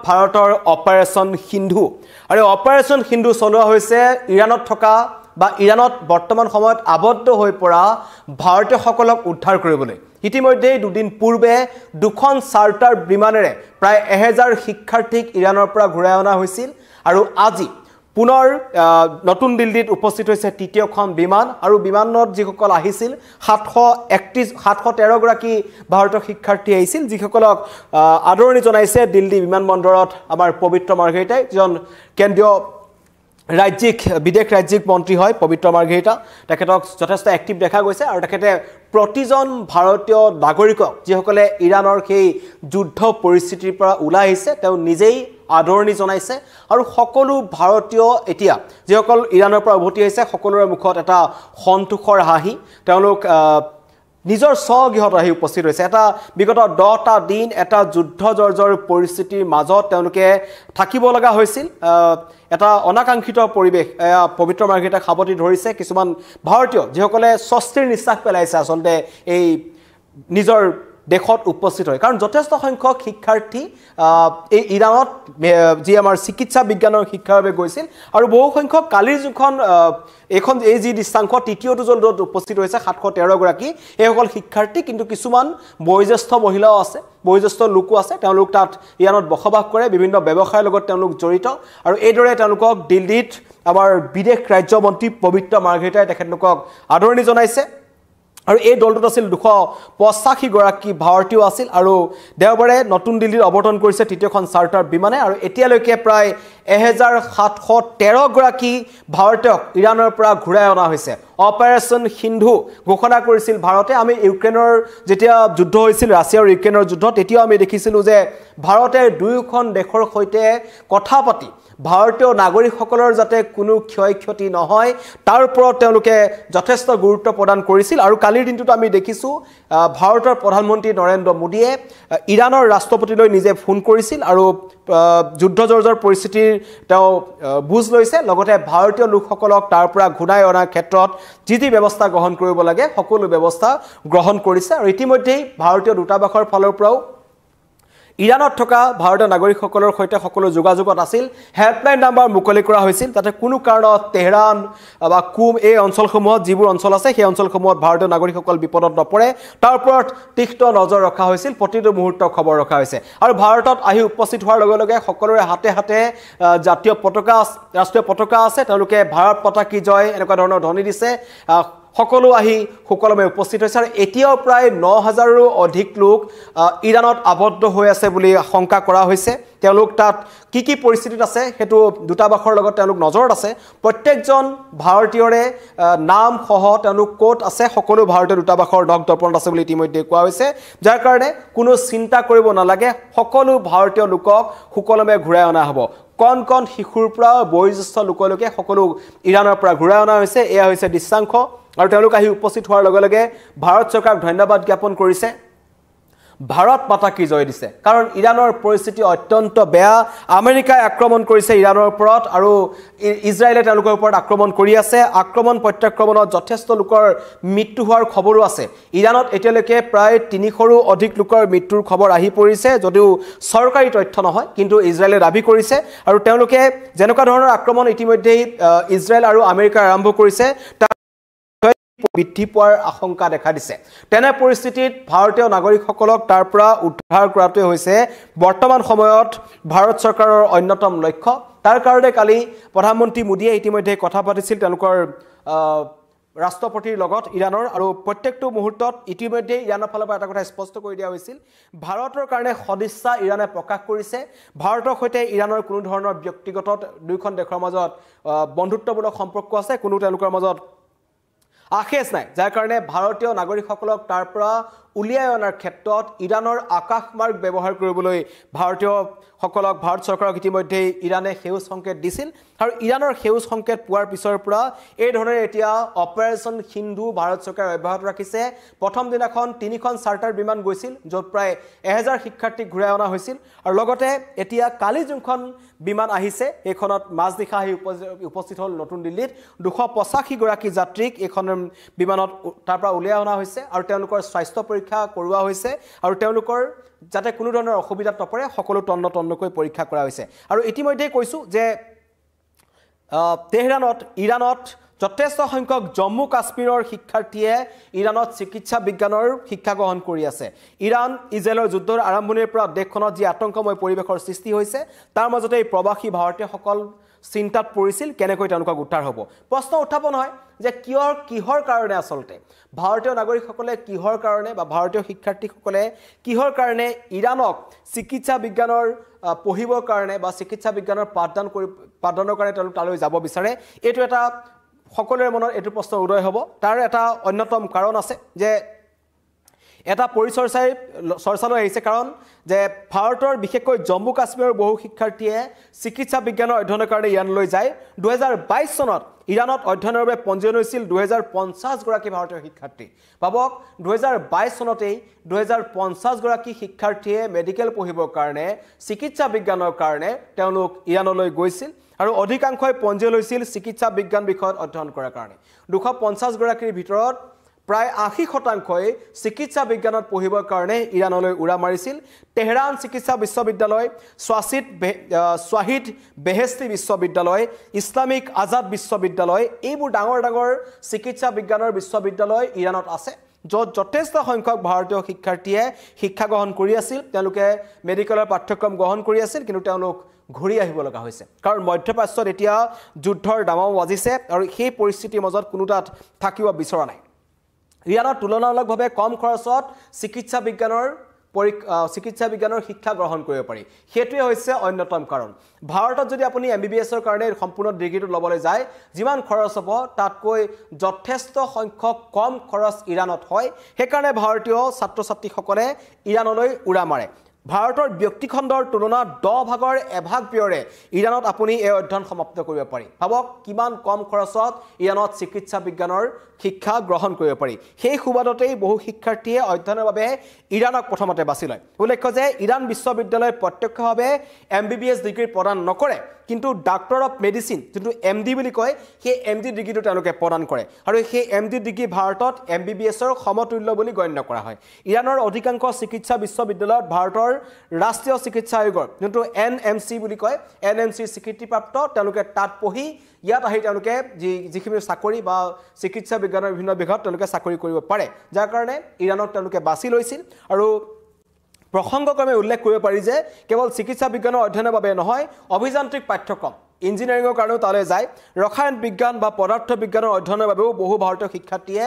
ভাৰতৰ অপাৰেশ্যন সিন্ধু আৰু অপাৰেশ্যন সিন্ধু চলোৱা হৈছে ইৰাণত থকা বা ইৰাণত বৰ্তমান সময়ত আবদ্ধ হৈ পৰা ভাৰতীয়সকলক উদ্ধাৰ কৰিবলৈ ইতিমধ্যে দুদিন পূৰ্বে দুখন চাৰ্টাৰ বিমানেৰে প্ৰায় 1000 শিক্ষাৰ্থীক ইৰাণৰ পৰা ঘূৰাই অনা হৈছিল আৰু আজি পুনৰ নতুন দিল্লীত উপস্থিত হৈছে তৃতীয়খন বিমান আৰু বিমানত যিসকল আহিছিল 713 গৰাকী ভাৰতীয় শিক্ষাৰ্থী আহিছিল যিসকলক আদৰণি জনাইছে দিল্লী বিমানবন্দৰত আমাৰ পবিত্ৰ মাৰ্ঘেৰিটাই জন কেন্দ্ৰীয় বিদেশ ৰাজ্যিক মন্ত্ৰী হয় পবিত্ৰ মাৰ্ঘেৰিটা তেখেতক যথেষ্ট এক্টিভ দেখা গৈছে আৰু তেখেতে প্ৰতিজন ভাৰতীয় নাগৰিকক যিসকলে ইৰাণৰ সেই যুদ্ধ পৰিস্থিতিৰ পৰা ওলাই আহিছে তেওঁ নিজেই আদৰণি জনাইছে আৰু সকলো ভাৰতীয় এতিয়া যিসকল ইৰাণৰ পৰা উভতি আহিছে সকলোৰে মুখত এটা সন্তোষৰ হাঁহি তেওঁলোক নিজৰ স্বগৃহত আহি উপস্থিত হৈছে এটা বিগত 10টা দিন এটা যুদ্ধ জৰ্জৰ পৰিস্থিতিৰ মাজত তেওঁলোকে থাকিব লগা হৈছিল এটা অনাকাংক্ষিত পৰিৱেশ পবিত্ৰ মাৰ্ঘেৰিটা খাবতি ধৰিছে কিছুমান ভাৰতীয় যিসকলে স্বস্তিৰ নিশ্বাস পেলাইছে আচলতে এই নিজৰ দেশত উপস্থিত হয় কাৰণ যথেষ্ট সংখ্যক শিক্ষাৰ্থী এই ইৰাণত যি আমাৰ চিকিৎসা বিজ্ঞানৰ শিক্ষাৰ বাবে গৈছিল আৰু বহু সংখ্যক কালিৰ যখন এখন এই যি দৃশ্যাংশ তৃতীয়টো জলত উপস্থিত হৈছে 713 গৰাকী এইসকল শিক্ষাৰ্থী কিন্তু কিছুমান বয়োজ্যেষ্ঠ মহিলাও আছে বয়োজ্যেষ্ঠ লোকো আছে তেওঁলোক তাত ইৰাণত বসবাস কৰে বিভিন্ন ব্যৱসায়ৰ লগত তেওঁলোক জড়িত আৰু এইদৰে তেওঁলোকক দিল্লীত আমাৰ বিদেশ ৰাজ্য মন্ত্ৰী পবিত্ৰ মাৰ্ঘেৰিটাই তেখেতলোকক আদৰণি জনাইছে আৰু এই দলটোত আছিল 285 গৰাকী ভাৰতীয় আছিল আৰু দেওবাৰে নতুন দিল্লীত অৱতৰণ কৰিছে তৃতীয়খন চাৰ্টাৰ বিমানে আৰু এতিয়ালৈকে প্ৰায় 1713 গৰাকী ভাৰতীয়ক ইৰাণৰ পৰা ঘূৰাই অনা হৈছে অপাৰেশ্যন সিন্ধু ঘোষণা কৰিছিল ভাৰতে আমি ইউক্ৰেইনৰ যেতিয়া যুদ্ধ হৈছিল ৰাছিয়া আৰু ইউক্ৰেইনৰ যুদ্ধ তেতিয়াও আমি দেখিছিলো যে ভাৰতে দুয়োখন দেশৰ সৈতে কথা পাতি ভাৰতীয় নাগৰিকসকলৰ যাতে কোনো ক্ষয়ক্ষতি নহয় তাৰ ওপৰত তেওঁলোকে যথেষ্ট গুৰুত্ব প্ৰদান কৰিছিল আৰু কালিৰ দিনটোত আমি দেখিছো ভাৰতৰ প্ৰধানমন্ত্ৰী নৰেন্দ্ৰ মোদীয়ে ইৰাণৰ ৰাষ্ট্ৰপতিলৈ নিজে ফোন কৰিছিল আৰু যুদ্ধ জৰ্জৰ পৰিস্থিতিৰ তেওঁ বুজ লৈছে লগতে ভাৰতীয় লোকসকলক তাৰ পৰা ঘূৰাই অনাৰ ক্ষেত্ৰত যি ব্যৱস্থা গ্ৰহণ কৰিব লাগে সকলো ব্যৱস্থা গ্ৰহণ কৰিছে আৰু ইতিমধ্যে ভাৰতীয় দূতাবাসৰ ফালৰ পৰাও ইৰাণত থকা ভাৰতীয় নাগৰিকসকলৰ সৈতে সকলো যোগাযোগত আছিল হেল্পলাইন নাম্বাৰ মুকলি কৰা হৈছিল যাতে কোনো কাৰণত তেহৰান বা কুম এই অঞ্চলসমূহত যিবোৰ অঞ্চল আছে সেই অঞ্চলসমূহত ভাৰতীয় নাগৰিকসকল বিপদত নপৰে তাৰ ওপৰত তীক্ষ্ণ নজৰ ৰখা হৈছিল প্ৰতিটো মুহূৰ্তৰ খবৰ ৰখা হৈছে আৰু ভাৰতত আহি উপস্থিত হোৱাৰ লগে লগে সকলোৰে হাতে হাতে জাতীয় পতাকা ৰাষ্ট্ৰীয় পতাকা আছে তেওঁলোকে ভাৰত মাতা কি জয় এনেকুৱা ধৰণৰ ধ্বনি দিছে সকলো আহি সুকলমে উপস্থিত হৈছে আৰু এতিয়াও প্ৰায় 9000ৰো অধিক লোক ইৰাণত আবদ্ধ হৈ আছে বুলি আশংকা কৰা হৈছে তেওঁলোক তাত কি পৰিস্থিতিত আছে হেতু দূতাবাসৰ লগত তেওঁলোক নজৰত আছে প্ৰত্যেকজন ভাৰতীয়ৰে নাম সহ তেওঁলোক কোট আছে সকলো ভাৰতীয় দূতাবাসৰ দপ্তৰত আছে বুলি ইতিমধ্যে কোৱা হৈছে যাৰ কাৰণে কোনো চিন্তা কৰিব নালাগে সকলো ভাৰতীয় লোকক সুকলমে ঘূৰাই অনা হ'ব কণ শিশুৰ পৰা বয়োজ্যেষ্ঠ লোকলৈকে সকলো ইৰাণৰ পৰা ঘূৰাই অনা হৈছে এয়া হৈছে দৃশ্যাংশ আৰু তেওঁলোক আহি উপস্থিত হোৱাৰ লগে লগে ভাৰত চৰকাৰক ধন্যবাদ জ্ঞাপন কৰিছে ভাৰত মাতা কি জয় দিছে কাৰণ ইৰাণৰ পৰিস্থিতি অত্যন্ত বেয়া আমেৰিকাই আক্ৰমণ কৰিছে ইৰাণৰ ওপৰত আৰু ইজৰাইলে তেওঁলোকৰ ওপৰত আক্ৰমণ কৰি আছে আক্ৰমণ প্ৰত্যাক্ৰমণত যথেষ্ট লোকৰ মৃত্যু হোৱাৰ খবৰো আছে ইৰাণত এতিয়ালৈকে প্ৰায় 300ৰো অধিক লোকৰ মৃত্যুৰ খবৰ আহি পৰিছে যদিও চৰকাৰী তথ্য নহয় কিন্তু ইজৰাইলে দাবী কৰিছে আৰু তেওঁলোকে যেনেকুৱা ধৰণৰ আক্ৰমণ ইতিমধ্যে ইজৰাইল আৰু আমেৰিকাই আৰম্ভ কৰিছে বৃদ্ধি পোৱাৰ আশংকা দেখা দিছে তেনে পৰিস্থিতিত ভাৰতীয় নাগৰিকসকলক তাৰ পৰা উদ্ধাৰ কৰাটোৱে হৈছে বৰ্তমান সময়ত ভাৰত চৰকাৰৰ অন্যতম লক্ষ্য তাৰ কাৰণে কালি প্ৰধানমন্ত্ৰী মোদীয়ে ইতিমধ্যে কথা পাতিছিল তেওঁলোকৰ ৰাষ্ট্ৰপতিৰ লগত ইৰাণৰ আৰু প্ৰত্যেকটো মুহূৰ্তত ইতিমধ্যে ইৰাণৰ ফালৰ পৰা এটা কথা স্পষ্ট কৰি দিয়া হৈছিল ভাৰতৰ কাৰণে সদিচ্ছা ইৰাণে প্ৰকাশ কৰিছে ভাৰতৰ সৈতে ইৰাণৰ কোনো ধৰণৰ ব্যক্তিগত দুইখন দেশৰ মাজত বন্ধুত্বমূলক সম্পৰ্ক আছে কোনো তেওঁলোকৰ মাজত আখেজ নাই যাৰ কাৰণে ভাৰতীয় নাগৰিকসকলক তাৰ পৰা উলিয়াই অনাৰ ক্ষেত্ৰত ইৰাণৰ আকাশ মাৰ্গ ব্যৱহাৰ কৰিবলৈ ভাৰতীয় সকলক ভাৰত চৰকাৰক ইতিমধ্যে ইৰাণে সেউজ সংকেত দিছিল আৰু ইৰাণৰ সেউজ সংকেত পোৱাৰ পিছৰ পৰা এই ধৰণে এতিয়া অপাৰেশ্যন সিন্ধু ভাৰত চৰকাৰে অব্যাহত ৰাখিছে প্ৰথম দিনাখন 3খন চাৰ্টাৰ বিমান গৈছিল য'ত প্ৰায় 1000 শিক্ষাৰ্থীক ঘূৰাই অনা হৈছিল আৰু লগতে এতিয়া কালি যোনখন বিমান আহিছে এইখনত মাজনিশা আহি উপস্থিত হ'ল নতুন দিল্লীত 285 গৰাকী যাত্ৰীক এইখন বিমানত তাৰ পৰা উলিয়াই অনা হৈছে আৰু তেওঁলোকৰ স্বাস্থ্য পৰীক্ষা কৰোৱা হৈছে আৰু তেওঁলোকৰ যাতে কোনো ধৰণৰ অসুবিধাত নপৰে সকলো তন্নকৈ পৰীক্ষা কৰা হৈছে আৰু ইতিমধ্যে কৈছো যে তেহৰানত ইৰাণত যথেষ্ট সংখ্যক জম্মু কাশ্মীৰৰ শিক্ষাৰ্থীয়ে ইৰাণত চিকিৎসা বিজ্ঞানৰ শিক্ষা গ্ৰহণ কৰি আছে ইৰাণ ইজৰাইলৰ যুদ্ধৰ আৰম্ভণিৰ পৰা দেশখনত যি আতংকময় পৰিৱেশৰ সৃষ্টি হৈছে তাৰ মাজতে এই প্ৰবাসী ভাৰতীয়সকল চিন্তাত পৰিছিল কেনেকৈ তেওঁলোকক উদ্ধাৰ হ'ব প্ৰশ্ন উত্থাপন হয় যে কিহৰ কাৰণে আসলতে ভাৰতীয় নাগৰিকসকলে কিহৰ কাৰণে বা ভাৰতীয় শিক্ষাৰ্থীসকলে কিহৰ কাৰণে ইৰাণক চিকিৎসা বিজ্ঞানৰ পঢ়িবৰ কাৰণে বা চিকিৎসা বিজ্ঞানৰ পাঠদানৰ কাৰণে তেওঁলোক তালৈ যাব বিচাৰে এইটো এটা সকলোৰে মনত এইটো প্ৰশ্ন উদয় হ'ব তাৰ এটা অন্যতম কাৰণ আছে যে এটা চৰ্চালৈ আহিছে কাৰণ যে ভাৰতৰ বিশেষকৈ জম্মু কাশ্মীৰৰ বহু শিক্ষাৰ্থীয়ে চিকিৎসা বিজ্ঞানৰ অধ্যয়নৰ কাৰণে ইৰাণলৈ যায় 2022 চনত ইৰাণত অধ্যয়নৰ বাবে পঞ্জীয়ন হৈছিল 2050 গৰাকী ভাৰতীয় শিক্ষাৰ্থী ভাবক 2022 চনতেই 2050 গৰাকী শিক্ষাৰ্থীয়ে মেডিকেল পঢ়িবৰ কাৰণে চিকিৎসা বিজ্ঞানৰ কাৰণে তেওঁলোক ইৰাণলৈ গৈছিল আৰু অধিকাংশই পঞ্জীয়ন হৈছিল চিকিৎসা বিজ্ঞান বিষয়ত অধ্যয়ন কৰাৰ কাৰণে 250 গৰাকীৰ ভিতৰত প্ৰায় 80% চিকিৎসা বিজ্ঞানত পঢ়িবৰ কাৰণে ইৰাণলৈ উৰা মাৰিছিল তেহৰান চিকিৎসা বিশ্ববিদ্যালয় স্বাহিদ বেহেস্তি বিশ্ববিদ্যালয় ইছলামিক আজাদ বিশ্ববিদ্যালয় এইবোৰ ডাঙৰ চিকিৎসা বিজ্ঞানৰ বিশ্ববিদ্যালয় ইৰাণত আছে য'ত যথেষ্ট সংখ্যক ভাৰতীয় শিক্ষাৰ্থীয়ে শিক্ষা গ্ৰহণ কৰি আছিল তেওঁলোকে মেডিকেলৰ পাঠ্যক্ৰম গ্ৰহণ কৰি আছিল কিন্তু তেওঁলোক ঘূৰি আহিব লগা হৈছে কাৰণ মধ্যপ্ৰাচ্যত এতিয়া যুদ্ধৰ দামাও বাজিছে আৰু সেই পৰিস্থিতিৰ মাজত কোনো তাত থাকিব বিচৰা নাই ইৰাণত তুলনামূলকভাৱে কম খৰচত চিকিৎসা বিজ্ঞানৰ শিক্ষা গ্ৰহণ কৰিব পাৰি সেইটোৱে হৈছে অন্যতম কাৰণ ভাৰতত যদি আপুনি MBBSৰ কাৰণে সম্পূৰ্ণ ডিগ্ৰীটো ল'বলৈ যায় যিমান খৰচ হ'ব তাতকৈ যথেষ্ট সংখ্যক কম খৰচ ইৰাণত হয় সেইকাৰণে ভাৰতীয় ছাত্ৰ-ছাত্ৰীসকলে ইৰাণলৈ উৰা মাৰে ভাৰতৰ ব্যক্তিখণ্ডৰ তুলনাত 10 ভাগৰ এভাগ ব্যয়ৰে ইৰাণত আপুনি এই অধ্যয়ন সমাপ্ত কৰিব পাৰি ভাবক কিমান কম খৰচত ইৰাণত চিকিৎসা বিজ্ঞানৰ শিক্ষা গ্ৰহণ কৰিব পাৰি সেই সুবাদতেই বহু শিক্ষাৰ্থীয়ে অধ্যয়নৰ বাবে ইৰাণক প্ৰথমতে বাছি লয় উল্লেখ্য যে ইৰাণ বিশ্ববিদ্যালয়ে প্ৰত্যক্ষভাৱে MBBS ডিগ্ৰী প্ৰদান নকৰে কিন্তু ডাক্তৰ অফ মেডিচিন যোনটো MD বুলি কয় সেই MD ডিগ্ৰীটো তেওঁলোকে প্ৰদান কৰে আৰু সেই MD ডিগ্ৰী ভাৰতত MBBSৰ সমতুল্য বুলি গণ্য কৰা হয় ইৰাণৰ অধিকাংশ চিকিৎসা বিশ্ববিদ্যালয়ত ভাৰতৰ ৰাষ্ট্ৰীয় চিকিৎসা আয়োগৰ যোনটো NMC বুলি কয় NMC স্বীকৃতিপ্ৰাপ্ত তেওঁলোকে তাত পঢ়ি ইয়াত আহি তেওঁলোকে যিখিনি চাকৰি বা চিকিৎসা বিজ্ঞানৰ বিভিন্ন বিভাগত তেওঁলোকে চাকৰি কৰিব পাৰে যাৰ কাৰণে ইৰাণক তেওঁলোকে বাছি লৈছিল আৰু প্ৰসংগক্ৰমে উল্লেখ কৰিব পাৰি যে কেৱল চিকিৎসা বিজ্ঞানৰ অধ্যয়নৰ বাবে নহয় অভিযান্ত্ৰিক পাঠ্যক্ৰম ইঞ্জিনিয়াৰিঙৰ কাৰণেও তালৈ যায় ৰসায়ন বিজ্ঞান বা পদাৰ্থ বিজ্ঞানৰ অধ্যয়নৰ বাবেও বহু ভাৰতীয় শিক্ষাৰ্থীয়ে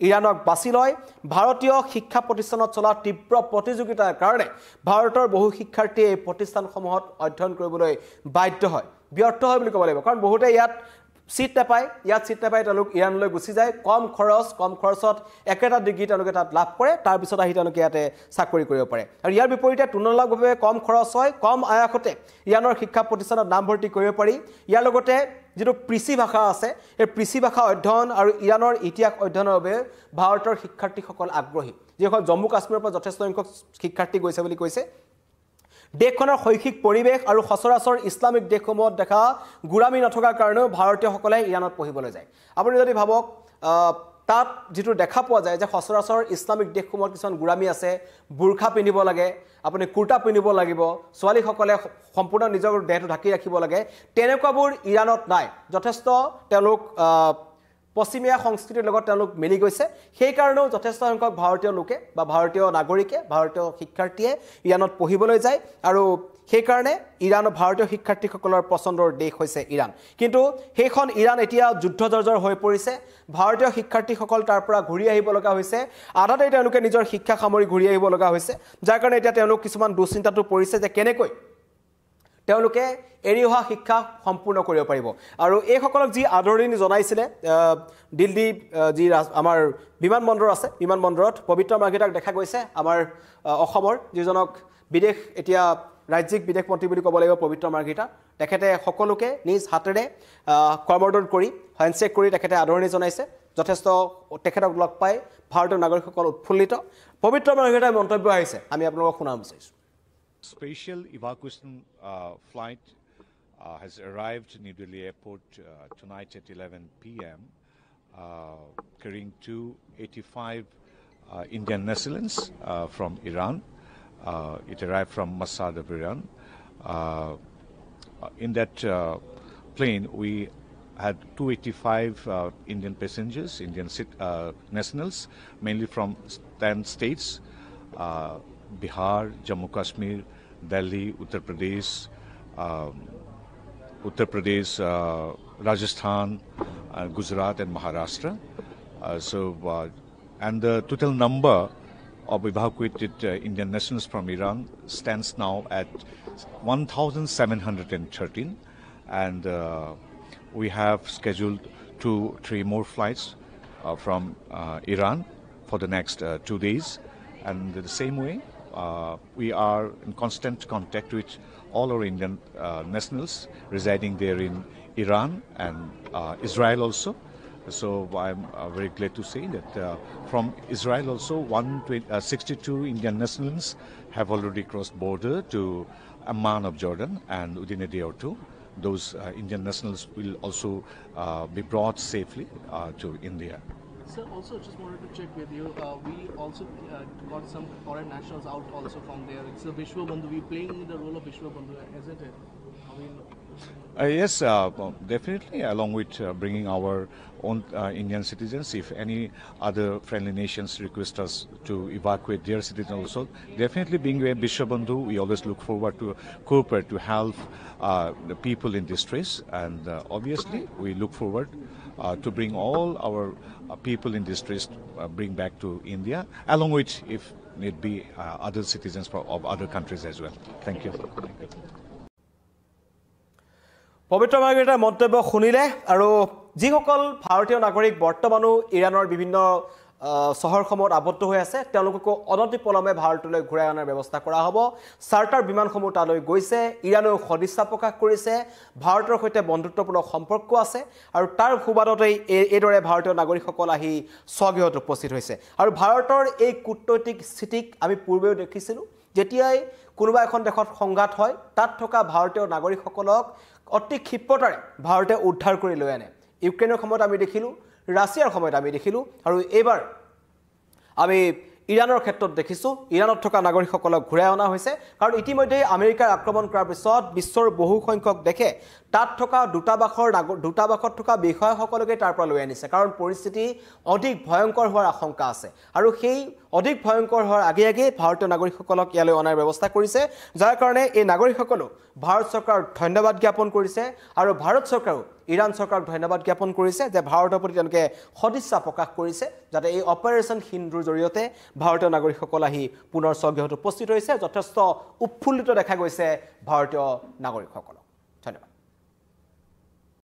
ইৰাণক বাছি লয় ভাৰতীয় শিক্ষা প্ৰতিষ্ঠানত চলা তীব্ৰ প্ৰতিযোগিতাৰ কাৰণে ভাৰতৰ বহু শিক্ষাৰ্থীয়ে এই প্ৰতিষ্ঠানসমূহত অধ্যয়ন কৰিবলৈ বাধ্য হয় ব্যৰ্থ হয় বুলি ক'ব লাগিব কাৰণ বহুতে ইয়াত চিট নাপায় তেওঁলোক ইৰাণলৈ গুচি যায় কম খৰচত একেটা ডিগ্ৰী তেওঁলোকে তাত লাভ কৰে তাৰ পিছত আহি তেওঁলোকে ইয়াতে চাকৰি কৰিব পাৰে আৰু ইয়াৰ বিপৰীতে তুলনামূলকভাৱে কম খৰচ হয় কম আয়াসতে ইৰাণৰ শিক্ষা প্ৰতিষ্ঠানত নামভৰ্তি কৰিব পাৰি ইয়াৰ লগতে যেটো প্ৰিসি ভাষা আছে এই প্ৰিসি ভাষা অধ্যয়ন আৰু ইৰাণৰ ইতিহাস অধ্যয়নৰ বাবে ভাৰতৰ শিক্ষাৰ্থীসকল আগ্ৰহী যিসকল জম্মু কাশ্মীৰৰ পৰা যথেষ্ট সংখ্যক শিক্ষাৰ্থী গৈছে বুলি কৈছে দেশখনৰ শৈক্ষিক পৰিৱেশ আৰু সচৰাচৰ ইছলামিক দেশসমূহত দেখা গুৰামী নথকাৰ কাৰণেও ভাৰতীয়সকলে ইৰাণত পঢ়িবলৈ যায় আপুনি যদি ভাবক তাত যেটো দেখা পোৱা যায় যে সচৰাচৰ ইছলামিক দেশসমূহত কিছুমান গুৰামী আছে বুৰখা পিন্ধিব লাগে আপুনি কুৰ্তা পিন্ধিব লাগিব ছোৱালীসকলে সম্পূৰ্ণ নিজৰ দেহটো ঢাকি ৰাখিব লাগে তেনেকুৱাবোৰ ইৰাণত নাই যথেষ্ট তেওঁলোক পশ্চিমীয়া সংস্কৃতিৰ লগত তেওঁলোক মিলি গৈছে সেই কাৰণেও যথেষ্ট সংখ্যক ভাৰতীয় লোকে বা ভাৰতীয় নাগৰিকে ভাৰতীয় শিক্ষাৰ্থীয়ে ইৰাণত পঢ়িবলৈ যায় আৰু সেই কাৰণে ইৰাণ ভাৰতীয় শিক্ষাৰ্থীসকলৰ পছন্দৰ দেশ হৈছে ইৰাণ কিন্তু সেইখন ইৰাণ এতিয়া যুদ্ধজৰ্জৰ হৈ পৰিছে ভাৰতীয় শিক্ষাৰ্থীসকল তাৰ পৰা ঘূৰি আহিব লগা হৈছে আধাতে তেওঁলোকে নিজৰ শিক্ষা সামৰি ঘূৰি আহিব লগা হৈছে যাৰ কাৰণে এতিয়া তেওঁলোক কিছুমান দুশ্চিন্তাটো পৰিছে যে কেনেকৈ তেওঁলোকে এৰি অহা শিক্ষা সম্পূৰ্ণ কৰিব পাৰিব আৰু এই সকলক যি আদৰণি জনাইছিলে দিল্লী যি আমাৰ বিমানবন্দৰ আছে বিমানবন্দৰত পবিত্ৰ মাৰ্ঘেটাক দেখা গৈছে আমাৰ অসমৰ যিজনক বিদেশ এতিয়া ৰাজ্যিক বিদেশ মন্ত্ৰী বুলি ক'ব লাগিব পবিত্ৰ মাৰ্ঘেটা তেখেতে সকলোকে নিজ হাতেৰে কৰ্মদন কৰি হেণ্ডশেক কৰি তেখেতে আদৰণি জনাইছে যথেষ্ট তেখেতক লগ পাই ভাৰতীয় নাগৰিকসকল উৎফুল্লিত পবিত্ৰ মাৰ্ঘেটাৰ মন্তব্য আহিছে আমি আপোনালোকক শুনাব বিচাৰিছো Special evacuation flight has arrived in New Delhi Airport tonight at 11 p.m. Carrying 285 Indian nationals from Iran. It arrived from Masad of Iran. In that plane, we had 285 Indian passengers, Indian nationals, mainly from 10 states, Bihar, Jammu Kashmir, Delhi, Uttar Pradesh, Rajasthan, Gujarat and Maharashtra. And the total number of evacuated Indian nationals from Iran stands now at 1,713, and we have scheduled 2-3 more flights from Iran for the next 2 days. And the same way, we are in constant contact with all our Indian nationals residing there in Iran and Israel also. So I'm very glad to say that from Israel also 62 Indian nationals have already crossed border to Amman of Jordan, and within a day or two those Indian nationals will also be brought safely to India. Sir, also just wanted to check with you. We also got some foreign nationals out also from there. It's a Vishwa Bandhu. We're playing the role of Vishwa Bandhu, isn't it? I mean, yes, definitely, along with bringing our own Indian citizens. If any other friendly nations request us to evacuate their citizens also, definitely being a Vishwa Bandhu, we always look forward to cooperate to help the people in distress. And obviously, we look forward to bring all our people in distress bring back to India, along with, if need be, other citizens of other countries as well. Thank you. পবিত্ৰ মাৰ্গাৰেটৰ মন্তব্য শুনিলে আৰু যিসকল ভাৰতীয় নাগৰিক বৰ্তমানো ইৰাণৰ বিভিন্ন চহৰসমূহত আবদ্ধ হৈ আছে তেওঁলোকক অনতিপলমে ভাৰতলৈ ঘূৰাই অনাৰ ব্যৱস্থা কৰা হ'ব। চাৰ্টাৰ বিমানসমূহ তালৈ গৈছে। ইৰাণেও সদিচ্ছা প্ৰকাশ কৰিছে, ভাৰতৰ সৈতে বন্ধুত্বপূৰ্ণ সম্পৰ্ক আছে আৰু তাৰ সুবাদতেই এইদৰে ভাৰতীয় নাগৰিকসকল আহি স্বগৃহত উপস্থিত হৈছে। আৰু ভাৰতৰ এই কূটনৈতিক স্থিতিক আমি পূৰ্বেও দেখিছিলোঁ, যেতিয়াই কোনোবা এখন দেশত সংঘাত হয় তাত থকা ভাৰতীয় নাগৰিকসকলক অতি ক্ষিপ্ৰতাৰে ভাৰতে উদ্ধাৰ কৰি লৈ আনে। ইউক্ৰেইনৰ সময়ত আমি দেখিলোঁ, ৰাছিয়াৰ সময়ত আমি দেখিলোঁ, আৰু এইবাৰ আমি ইৰাণৰ ক্ষেত্ৰত দেখিছোঁ ইৰাণত থকা নাগৰিকসকলক ঘূৰাই অনা হৈছে। কাৰণ ইতিমধ্যে আমেৰিকাৰ আক্ৰমণ কৰাৰ পিছত বিশ্বৰ বহু সংখ্যক দেশে তাত থকা দূতাবাসত থকা বিষয়াসকলকে তাৰ পৰা লৈ আনিছে, কাৰণ পৰিস্থিতি অধিক ভয়ংকৰ হোৱাৰ আশংকা আছে। আৰু সেই অধিক ভয়ংকৰ হোৱাৰ আগে আগে ভাৰতীয় নাগৰিকসকলক ইয়ালৈ অনাৰ ব্যৱস্থা কৰিছে, যাৰ কাৰণে এই নাগৰিকসকলেও ভাৰত চৰকাৰক ধন্যবাদ জ্ঞাপন কৰিছে আৰু ভাৰত চৰকাৰেও ইৰাণ চৰকাৰক ধন্যবাদ জ্ঞাপন কৰিছে যে ভাৰতৰ প্ৰতি তেওঁলোকে সদিচ্ছা প্ৰকাশ কৰিছে, যাতে এই অপাৰেশ্যন সিন্ধুৰ জৰিয়তে ভাৰতীয় নাগৰিকসকল আহি পুনৰ স্বগৃহত উপস্থিত হৈছে। যথেষ্ট উৎফুল্লিত দেখা গৈছে ভাৰতীয় নাগৰিকসকলক। ধন্যবাদ।